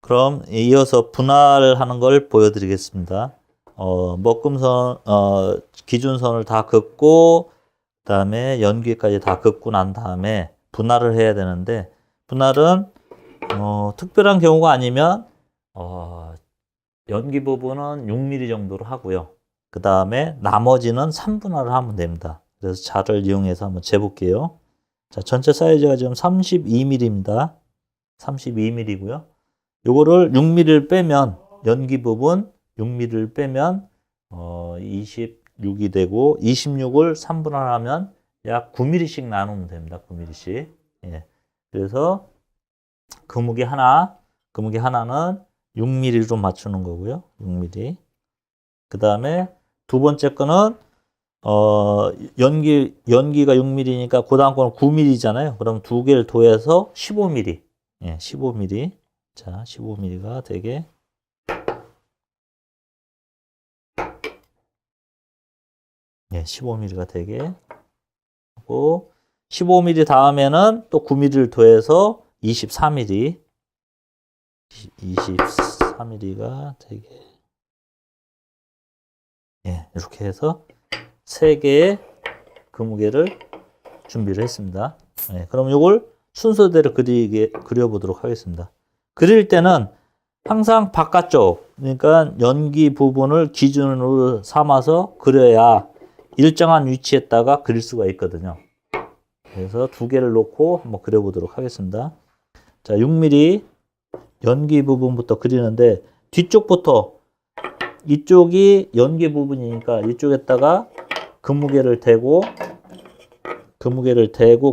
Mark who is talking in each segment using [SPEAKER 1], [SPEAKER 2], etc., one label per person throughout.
[SPEAKER 1] 그럼 이어서 분할하는 걸 보여드리겠습니다. 먹금선, 기준선을 다 긋고, 그 다음에 연기까지 다 긋고 난 다음에 분할을 해야 되는데, 분할은, 특별한 경우가 아니면, 연기 부분은 6mm 정도로 하고요. 그 다음에 나머지는 3분할을 하면 됩니다. 그래서 자를 이용해서 한번 재볼게요. 자, 전체 사이즈가 지금 32mm입니다. 32mm고요. 요거를 6mm를 빼면, 연기 부분 6mm를 빼면 26이 되고, 26을 3분할 하면 약 9mm씩 나누면 됩니다. 9mm씩. 예. 그래서 금무게 하나는 6mm로 맞추는 거고요. 6mm. 그 다음에 두 번째 거는 연기가 6mm니까 그 다음 거는 9mm잖아요. 그럼 두 개를 더해서 15mm. 예, 15mm. 자, 15mm가 되게 예, 15mm가 되게 하고 15mm 다음에는 또 9mm를 더해서 24mm. 24mm가 되게 예, 이렇게 해서 세 개의 그 무게를 준비를 했습니다. 예, 그럼 이걸 순서대로 그려보도록 하겠습니다. 그릴 때는 항상 바깥쪽, 그러니까 연기 부분을 기준으로 삼아서 그려야 일정한 위치에다가 그릴 수가 있거든요. 그래서 두 개를 놓고 한번 그려보도록 하겠습니다. 자, 6mm 연기 부분부터 그리는데 뒤쪽부터 이쪽이 연기 부분이니까 이쪽에다가 금무게를 대고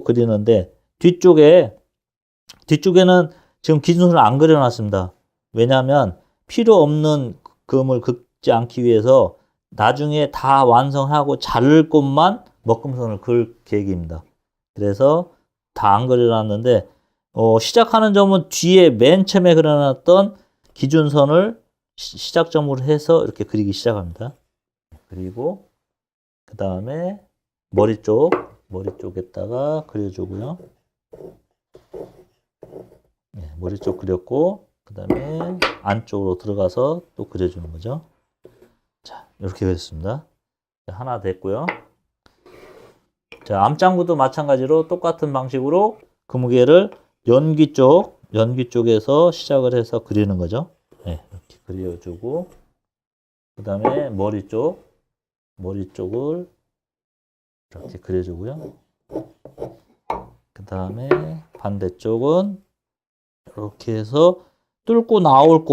[SPEAKER 1] 그리는데 뒤쪽에는 지금 기준선을 안 그려놨습니다. 왜냐하면 필요 없는 금을 긋지 않기 위해서 나중에 다 완성하고 자를 곳만 먹금선을 그을 계획입니다. 그래서 다 안 그려놨는데 시작하는 점은 뒤에 맨 처음에 그려놨던 기준선을 시작점으로 해서 이렇게 그리기 시작합니다. 그리고 그 다음에 머리 쪽에다가 그려주고요. 네, 머리 쪽 그렸고 그 다음에 안쪽으로 들어가서 또 그려주는 거죠. 자, 이렇게 그렸습니다. 자, 하나 됐고요. 자, 앞장부도 마찬가지로 똑같은 방식으로 그 무게를 연기 쪽에서 시작을 해서 그리는 거죠. 네, 이렇게 그려주고 그 다음에 머리 쪽을 이렇게 그려주고요. 그 다음에 반대쪽은 이렇게 해서 뚫고 나올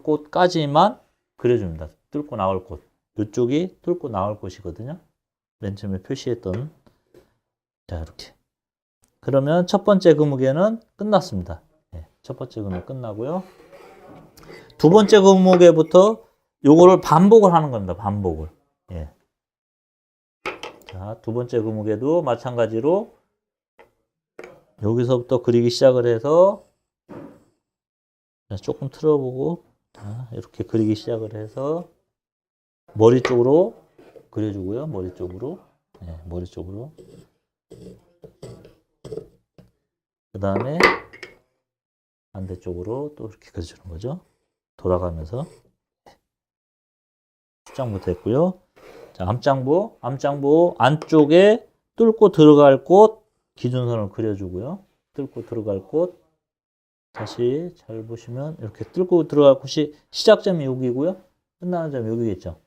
[SPEAKER 1] 곳까지만 그려줍니다. 뚫고 나올 곳. 이쪽이 뚫고 나올 곳이거든요. 맨 처음에 표시했던. 자, 이렇게. 그러면 첫 번째 그 무게는 끝났습니다. 네, 첫 번째 그 무게 끝나고요. 두 번째 그 무게부터 요거를 반복을 하는 겁니다. 반복을. 예. 자, 두 번째 그 무게도 마찬가지로 여기서부터 그리기 시작을 해서 조금 틀어보고 이렇게 그리기 시작을 해서 머리 쪽으로 그려주고요. 머리 쪽으로. 네, 머리 쪽으로. 그 다음에 반대쪽으로 또 이렇게 그려주는 거죠. 돌아가면서. 앞장부 됐고요. 자, 앞장부 안쪽에 뚫고 들어갈 곳 기준선을 그려주고요. 뚫고 들어갈 곳 다시 잘 보시면 이렇게 뚫고 들어갈 곳이 시작점이 여기고요. 끝나는 점이 여기겠죠.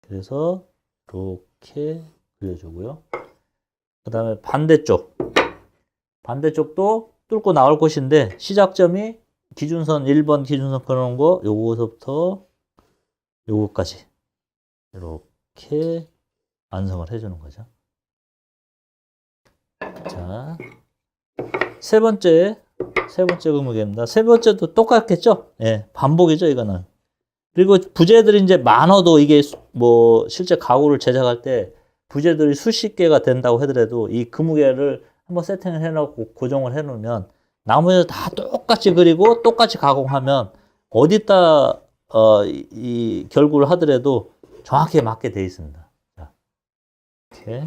[SPEAKER 1] 그래서 이렇게 그려주고요. 그 다음에 반대쪽도 뚫고 나올 곳인데 시작점이 기준선 1번 기준선 그려놓은 거 요거서부터 요거까지 이렇게 완성을 해주는 거죠. 자, 세 번째 근무계입니다. 세 번째도 똑같겠죠? 예, 반복이죠, 이거는. 그리고 부재들이 이제 많아도 이게 뭐 실제 가구를 제작할 때 부재들이 수십 개가 된다고 하더라도 이 근무계를 한번 세팅을 해놓고 고정을 해놓으면 나머지 다 똑같이 그리고 똑같이 가공하면 어디다 이 결구를 하더라도 정확히 맞게 돼 있습니다. 자, 이렇게.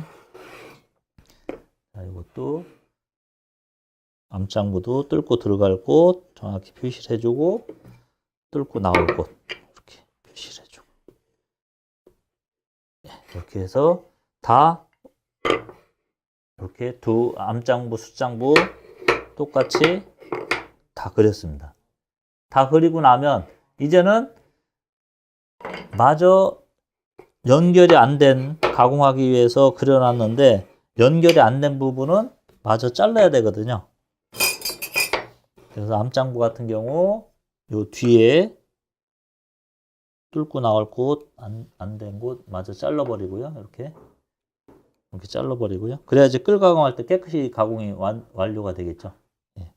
[SPEAKER 1] 자, 이것도 앞장부도 뚫고 들어갈 곳 정확히 표시를 해주고 뚫고 나올 곳 이렇게 표시를 해주고 이렇게 해서 다 이렇게 두 암장부, 숫장부 똑같이 다 그렸습니다. 다 그리고 나면 이제는 마저 연결이 안 된 가공하기 위해서 그려놨는데 연결이 안 된 부분은 마저 잘라야 되거든요. 그래서 암장부 같은 경우 요 뒤에 뚫고 나올 곳, 안 된 곳 마저 잘라버리고요. 이렇게 잘라버리고요. 그래야지 끌 가공할 때 깨끗이 가공이 완료가 되겠죠. 예.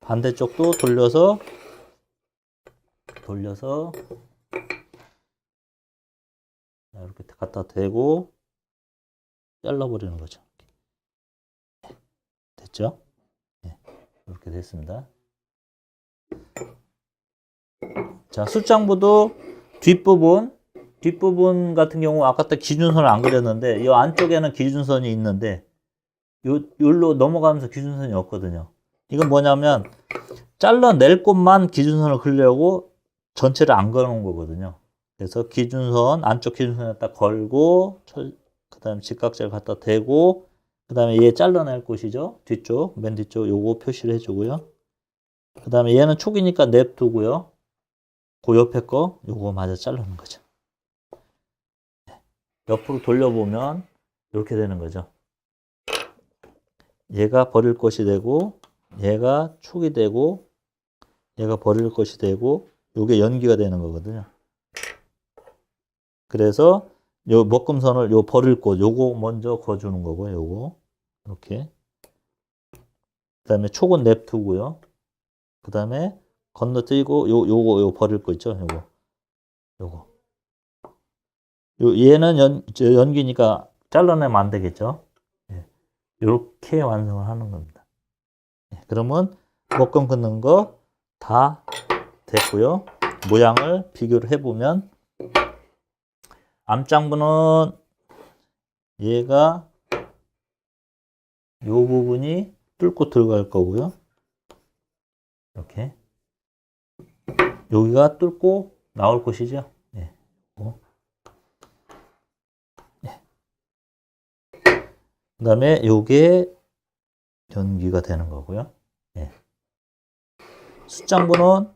[SPEAKER 1] 반대쪽도 돌려서 이렇게 갖다 대고 잘라버리는 거죠. 됐죠? 예. 이렇게 됐습니다. 자, 숫장부도 뒷부분 같은 경우 아까 기준선을 안 그렸는데 이 안쪽에는 기준선이 있는데 여기로 넘어가면서 기준선이 없거든요. 이건 뭐냐면 잘라낼 곳만 기준선을 그리려고 전체를 안 그려놓은 거거든요. 그래서 기준선, 안쪽 기준선에 딱 걸고 그 다음에 직각제를 갖다 대고 그 다음에 얘 잘라낼 곳이죠. 뒤쪽, 맨 뒤쪽 요거 표시를 해주고요. 그 다음에 얘는 촉이니까 냅두고요. 그 옆에 거 요거 마저 자르는 거죠. 옆으로 돌려보면 이렇게 되는 거죠. 얘가 버릴 것이 되고 얘가 촉이 되고 얘가 버릴 것이 되고 요게 연기가 되는 거거든요. 그래서 요 먹금선을 요 버릴 곳 요거 먼저 거주는 거고요. 요거 이렇게 그 다음에 촉은 냅두고요. 그 다음에 건너뛰고 요거 버릴 거 있죠. 요거 얘는 연기니까 잘라내면 안 되겠죠. 예. 이렇게 완성을 하는 겁니다. 예. 그러면 먹금 긋는 거 다 됐고요. 모양을 비교를 해보면 암장부는 얘가 요 부분이 뚫고 들어갈 거고요. 이렇게 여기가 뚫고 나올 곳이죠. 예. 예. 그 다음에 요게 연기가 되는 거고요. 예. 숫장부는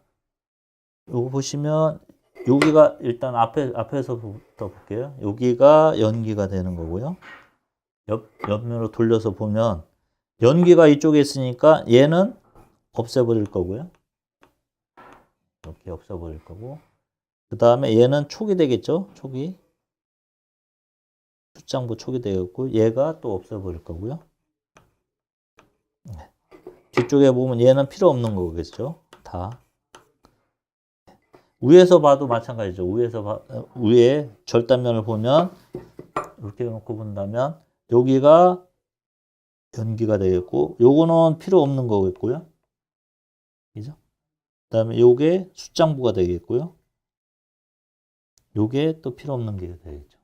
[SPEAKER 1] 요거 보시면 여기가 일단 앞에서부터 볼게요. 여기가 연기가 되는 거고요. 옆면으로 돌려서 보면 연기가 이쪽에 있으니까 얘는 없애버릴 거고요. 이렇게 없애버릴 거고 그 다음에 얘는 촉이 되겠죠. 촉이 숫장부 촉이 되겠고 얘가 또 없애버릴 거고요. 뒤쪽에 보면 얘는 필요 없는 거겠죠. 다 위에서 봐도 마찬가지죠. 위에 절단면을 보면 이렇게 놓고 본다면 여기가 연기가 되겠고 요거는 필요 없는 거겠고요. 그죠? 그 다음에 요게 숫장부가 되겠고요. 요게 또 필요 없는 게 되겠죠.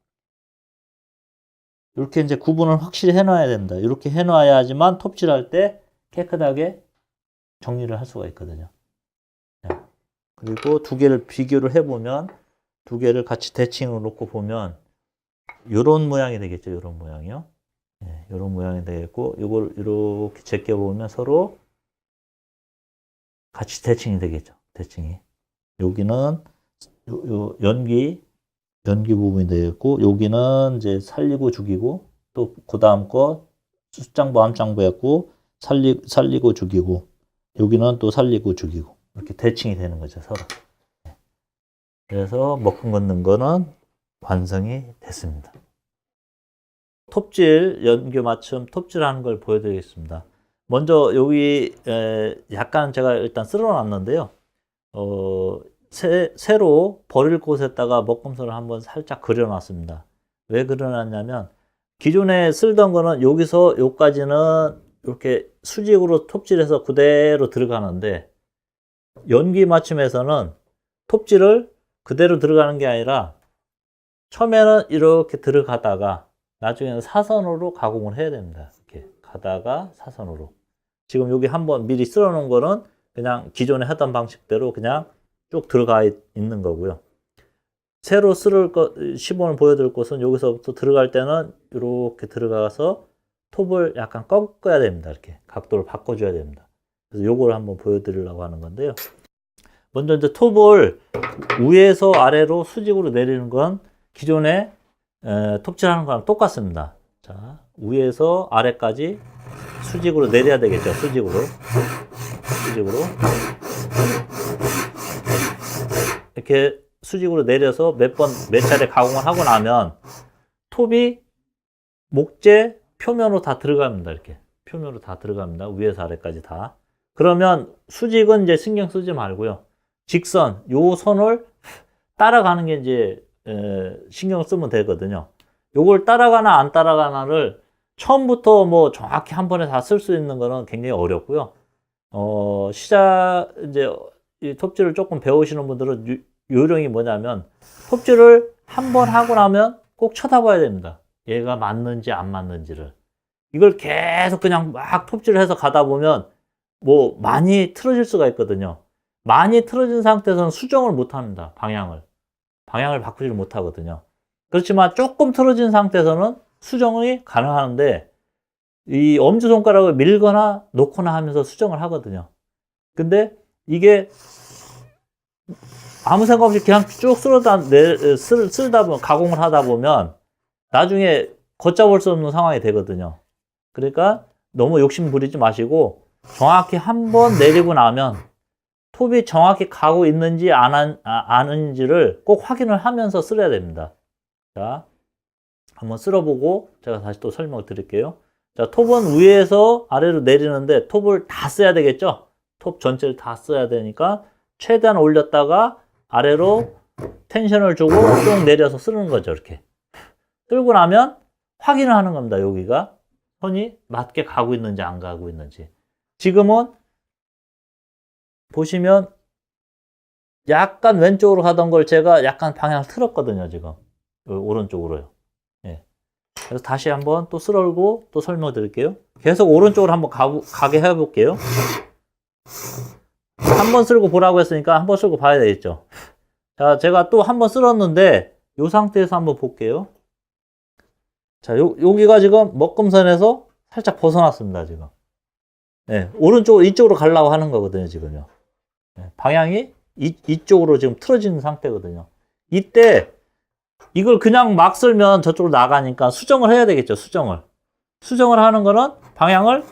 [SPEAKER 1] 이렇게 이제 구분을 확실히 해놔야 된다. 이렇게 해놔야지만 톱질할 때 깨끗하게 정리를 할 수가 있거든요. 그리고 두 개를 비교를 해보면 두 개를 같이 대칭으로 놓고 보면 요런 모양이 되겠죠. 요런 모양이요. 예, 요런 모양이 되겠고 요걸 이렇게 제껴보면 서로 같이 대칭이 되겠죠. 대칭이. 여기는 요 연기 부분이 되겠고 여기는 이제 살리고 죽이고 또 그 다음 거 숫장부 암장부였고 살리고 죽이고 여기는 또 살리고 죽이고 이렇게 대칭이 되는 거죠. 서로. 그래서 먹금 긋는 거는 완성이 됐습니다. 톱질, 연교 맞춤 톱질하는 걸 보여드리겠습니다. 먼저 여기 약간 제가 일단 쓸어놨는데요. 새로 버릴 곳에다가 먹금선을 한번 살짝 그려놨습니다. 왜 그려놨냐면 기존에 쓰던 거는 여기서 여기까지는 이렇게 수직으로 톱질해서 그대로 들어가는데 연기 맞춤에서는 톱질을 그대로 들어가는 게 아니라 처음에는 이렇게 들어가다가 나중에는 사선으로 가공을 해야 됩니다. 이렇게 가다가 사선으로. 지금 여기 한번 미리 쓸어 놓은 거는 그냥 기존에 하던 방식대로 그냥 쭉 들어가 있는 거고요. 새로 시범을 보여드릴 것은 여기서부터 들어갈 때는 이렇게 들어가서 톱을 약간 꺾어야 됩니다. 이렇게 각도를 바꿔줘야 됩니다. 그래서 요걸 한번 보여드리려고 하는 건데요. 먼저 이제 톱을 위에서 아래로 수직으로 내리는 건 기존에 톱질하는 거랑 똑같습니다. 자, 위에서 아래까지 수직으로 내려야 되겠죠. 수직으로. 이렇게 수직으로 내려서 몇 차례 가공을 하고 나면 톱이 목재 표면으로 다 들어갑니다. 이렇게. 표면으로 다 들어갑니다. 위에서 아래까지 다. 그러면 수직은 이제 신경 쓰지 말고요. 직선, 요 선을 따라가는 게 이제 신경 쓰면 되거든요. 요걸 따라가나 안 따라가나를 처음부터 뭐 정확히 한 번에 다 쓸 수 있는 거는 굉장히 어렵고요. 이제 이 톱질을 조금 배우시는 분들은 요령이 뭐냐면 톱질을 한 번 하고 나면 꼭 쳐다봐야 됩니다. 얘가 맞는지 안 맞는지를. 이걸 계속 그냥 막 톱질을 해서 가다 보면 뭐 많이 틀어질 수가 있거든요. 많이 틀어진 상태에서는 수정을 못 합니다. 방향을 바꾸지를 못하거든요. 그렇지만 조금 틀어진 상태에서는 수정이 가능한데 이 엄지손가락을 밀거나 놓거나 하면서 수정을 하거든요. 근데 이게 아무 생각 없이 그냥 쭉 쓸다 보면, 가공을 하다 보면 나중에 걷잡을 수 없는 상황이 되거든요. 그러니까 너무 욕심 부리지 마시고 정확히 한 번 내리고 나면 톱이 정확히 가고 있는지 아는지를 꼭 확인을 하면서 쓸어야 됩니다. 자, 한번 쓸어보고 제가 다시 또 설명을 드릴게요. 자, 톱은 위에서 아래로 내리는데 톱을 다 써야 되겠죠? 톱 전체를 다 써야 되니까 최대한 올렸다가 아래로 텐션을 주고 쭉 내려서 쓰는 거죠. 이렇게. 끌고 나면 확인을 하는 겁니다. 여기가 선이 맞게 가고 있는지 안 가고 있는지. 지금은 보시면 약간 왼쪽으로 가던 걸 제가 약간 방향을 틀었거든요. 지금 오른쪽으로요. 예. 그래서 다시 한번 또 쓸어올고 또 설명 드릴게요. 계속 오른쪽으로 한번 가게 해볼게요. 한 번 쓸고 보라고 했으니까 한 번 쓸고 봐야 되겠죠. 자, 제가 또 한 번 쓸었는데 이 상태에서 한번 볼게요. 자, 여기가 지금 먹금선에서 살짝 벗어났습니다. 지금. 네, 이쪽으로 가려고 하는 거거든요. 지금요. 네, 방향이 이쪽으로 지금 틀어진 상태거든요. 이때 이걸 그냥 막 쓸면 저쪽으로 나가니까 수정을 해야 되겠죠. 수정을 하는 거는 방향을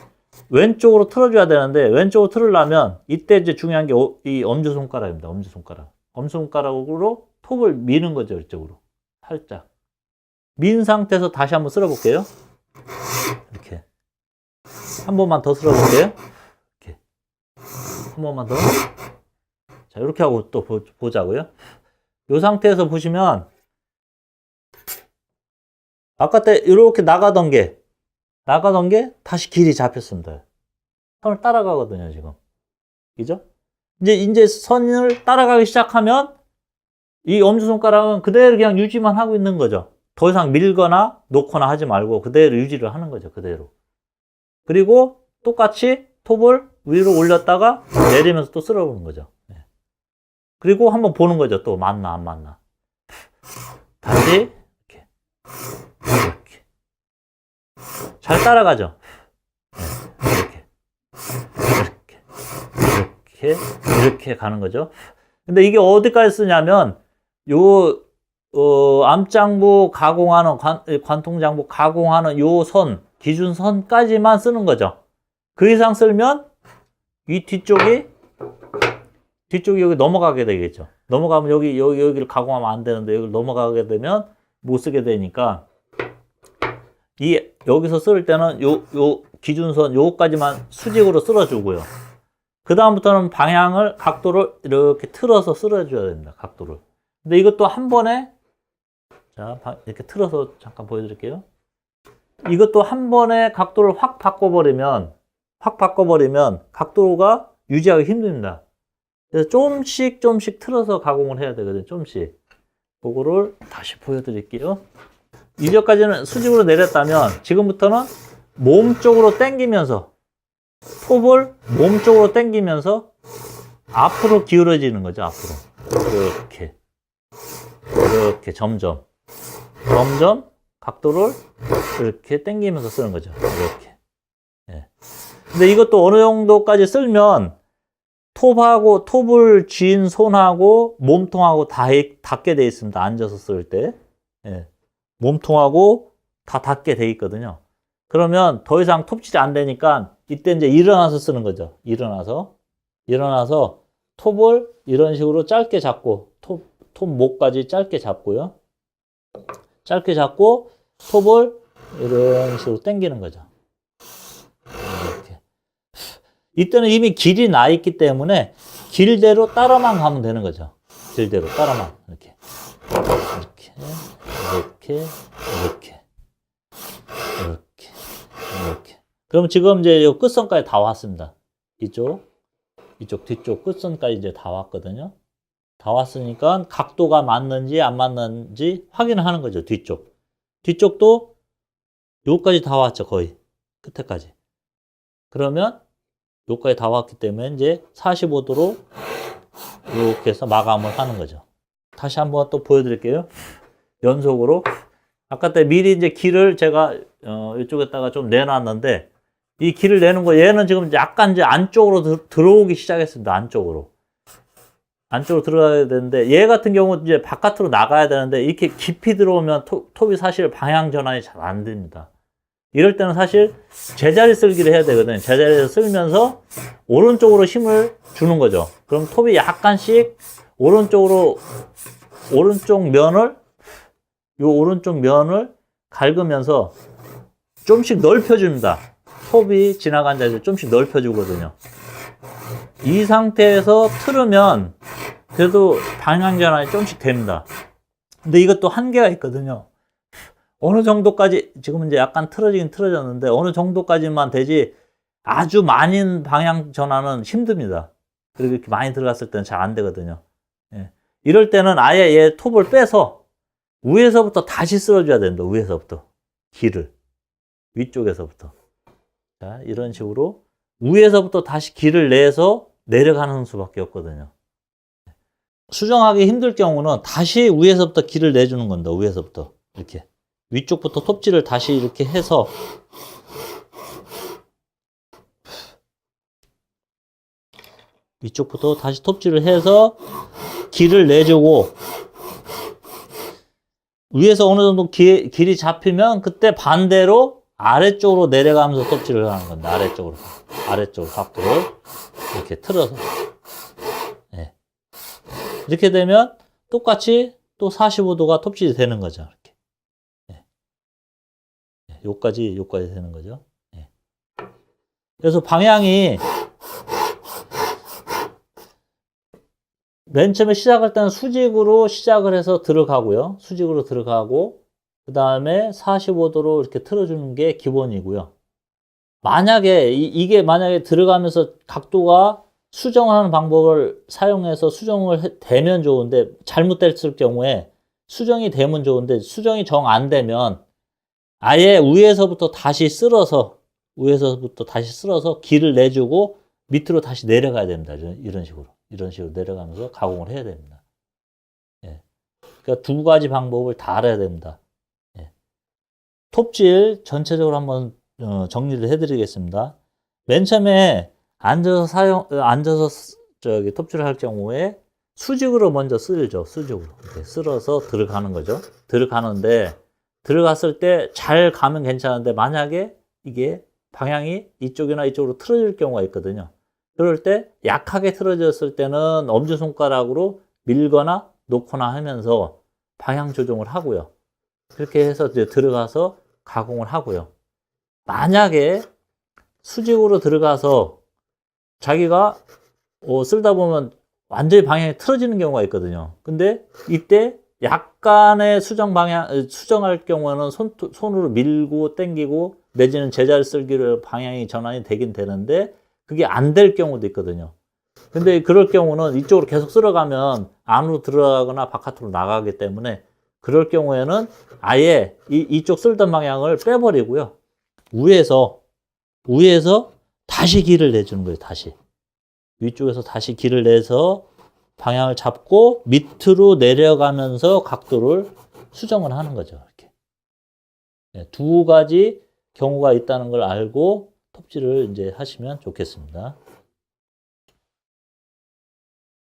[SPEAKER 1] 왼쪽으로 틀어줘야 되는데 왼쪽으로 틀으려면 이때 이제 중요한 게 이 엄지손가락입니다. 엄지손가락으로 톱을 미는 거죠. 이쪽으로 살짝 민 상태에서 다시 한번 쓸어볼게요. 이렇게 한 번만 더 쓸어볼게요. 이렇게 한 번만 더. 자, 이렇게 하고 또 보자고요. 이 상태에서 보시면 아까 때 이렇게 나가던 게 다시 길이 잡혔습니다. 선을 따라가거든요, 지금. 그죠? 이제 선을 따라가기 시작하면 이 엄지손가락은 그대로 그냥 유지만 하고 있는 거죠. 더 이상 밀거나 놓거나 하지 말고 그대로 유지를 하는 거죠, 그대로. 그리고 똑같이 톱을 위로 올렸다가 내리면서 또 쓸어보는 거죠. 그리고 한번 보는 거죠. 또 맞나 안 맞나. 다시 이렇게 잘 따라가죠. 이렇게 가는 거죠. 근데 이게 어디까지 쓰냐면 암장부 가공하는 관통장부 가공하는 요 선 기준선까지만 쓰는 거죠. 그 이상 쓸면 이 뒤쪽이 여기 넘어가게 되겠죠. 넘어가면 여기를 가공하면 안 되는데 여기를 넘어가게 되면 못 쓰게 되니까 여기서 쓸 때는 요 기준선 요까지만 수직으로 쓸어주고요. 그 다음부터는 각도를 이렇게 틀어서 쓸어줘야 됩니다. 각도를. 근데 이것도 한 번에 자 이렇게 틀어서 잠깐 보여드릴게요. 이것도 한 번에 각도를 확 바꿔버리면 각도가 유지하기 힘듭니다. 그래서 조금씩 틀어서 가공을 해야 되거든요. 조금씩. 그거를 다시 보여드릴게요. 이전까지는 수직으로 내렸다면 지금부터는 몸 쪽으로 당기면서 톱을 몸 쪽으로 당기면서 앞으로 기울어지는 거죠. 앞으로. 이렇게 점점 각도를 이렇게 당기면서 쓰는 거죠. 이렇게. 예. 근데 이것도 어느 정도까지 쓸면 톱을 쥔 손하고 몸통하고 다 닿게 돼 있습니다. 앉아서 쓸 때. 예. 몸통하고 다 닿게 돼 있거든요. 그러면 더 이상 톱질이 안 되니까 이때 이제 일어나서 쓰는 거죠. 일어나서 톱을 이런 식으로 짧게 잡고 톱 목까지 짧게 잡고요. 짧게 잡고 톱을 이런 식으로 당기는 거죠. 이렇게. 이때는 이미 길이 나 있기 때문에 길대로 따라만 가면 되는 거죠. 길대로 따라만 이렇게. 그럼 지금 이제 끝선까지 다 왔습니다. 이쪽 뒤쪽 끝선까지 이제 다 왔거든요. 다 왔으니까 각도가 맞는지 안 맞는지 확인을 하는 거죠. 뒤쪽도 여기까지 다 왔죠. 거의 끝에까지. 그러면 여기까지 다 왔기 때문에 이제 45도로 이렇게 해서 마감을 하는 거죠. 다시 한번 또 보여드릴게요. 연속으로. 아까 때 미리 이제 길을 제가 이쪽에다가 좀 내놨는데 이 길을 내는 거 얘는 지금 약간 이제 안쪽으로 들어오기 시작했습니다. 안쪽으로 들어가야 되는데 얘 같은 경우 이제 바깥으로 나가야 되는데 이렇게 깊이 들어오면 톱이 사실 방향 전환이 잘 안 됩니다. 이럴 때는 사실 제자리 쓸기를 해야 되거든요. 제자리에서 쓸면서 오른쪽으로 힘을 주는 거죠. 그럼 톱이 약간씩 오른쪽 면을 갉으면서 좀씩 넓혀줍니다. 톱이 지나간 자리를 좀씩 넓혀주거든요. 이 상태에서 틀으면 그래도 방향 전환이 좀씩 됩니다. 근데 이것도 한계가 있거든요. 어느 정도까지, 지금 이제 약간 틀어지긴 틀어졌는데 어느 정도까지만 되지 아주 많은 방향 전환은 힘듭니다. 그리고 이렇게 많이 들어갔을 때는 잘 안 되거든요. 예. 이럴 때는 아예 얘 톱을 빼서 위에서부터 다시 쓸어줘야 된다. 위에서부터. 길을. 위쪽에서부터. 자, 이런 식으로 위에서부터 다시 길을 내서 내려가는 수밖에 없거든요. 수정하기 힘들 경우는 다시 위에서부터 길을 내주는 겁니다. 위에서부터. 이렇게. 위쪽부터 톱질을 다시 이렇게 해서 위쪽부터 다시 톱질을 해서 길을 내주고 위에서 어느 정도 길이 잡히면 그때 반대로 아래쪽으로 내려가면서 톱질을 하는 겁니다. 아래쪽으로 각도를 이렇게 틀어서. 네. 이렇게 되면 똑같이 또 45도가 톱질이 되는 거죠. 이렇게. 네. 네. 요까지 되는 거죠. 네. 그래서 방향이 맨 처음에 시작할 때는 수직으로 시작을 해서 들어가고요. 수직으로 들어가고 그 다음에 45도로 이렇게 틀어주는 게 기본이고요. 만약에 이게 만약에 들어가면서 각도가 수정하는 방법을 사용해서 수정을 되면 좋은데 잘못됐을 경우에 수정이 되면 좋은데 수정이 정 안 되면 아예 위에서부터 다시 쓸어서 길을 내주고 밑으로 다시 내려가야 됩니다. 이런 식으로 내려가면서 가공을 해야 됩니다. 예. 그러니까 두 가지 방법을 다 알아야 됩니다. 예. 톱질 전체적으로 한번 정리를 해드리겠습니다. 맨 처음에 앉아서 톱질을 할 경우에 수직으로 먼저 쓸죠. 수직으로 이렇게 쓸어서 들어가는 거죠. 들어가는데 들어갔을 때 잘 가면 괜찮은데 만약에 이게 방향이 이쪽이나 이쪽으로 틀어질 경우가 있거든요. 그럴 때 약하게 틀어졌을 때는 엄지손가락으로 밀거나 놓거나 하면서 방향 조정을 하고요. 그렇게 해서 이제 들어가서 가공을 하고요. 만약에 수직으로 들어가서 자기가 쓸다 보면 완전히 방향이 틀어지는 경우가 있거든요. 근데 이때 약간의 수정할 경우에는 손으로 밀고 당기고 내지는 제자리 쓸기로 방향이 전환이 되긴 되는데 그게 안 될 경우도 있거든요. 근데 그럴 경우는 이쪽으로 계속 쓸어가면 안으로 들어가거나 바깥으로 나가기 때문에 그럴 경우에는 아예 이쪽 쓸던 방향을 빼버리고요. 위에서 다시 길을 내주는 거예요. 다시. 위쪽에서 다시 길을 내서 방향을 잡고 밑으로 내려가면서 각도를 수정을 하는 거죠. 이렇게. 네, 두 가지 경우가 있다는 걸 알고 톱질을 이제 하시면 좋겠습니다.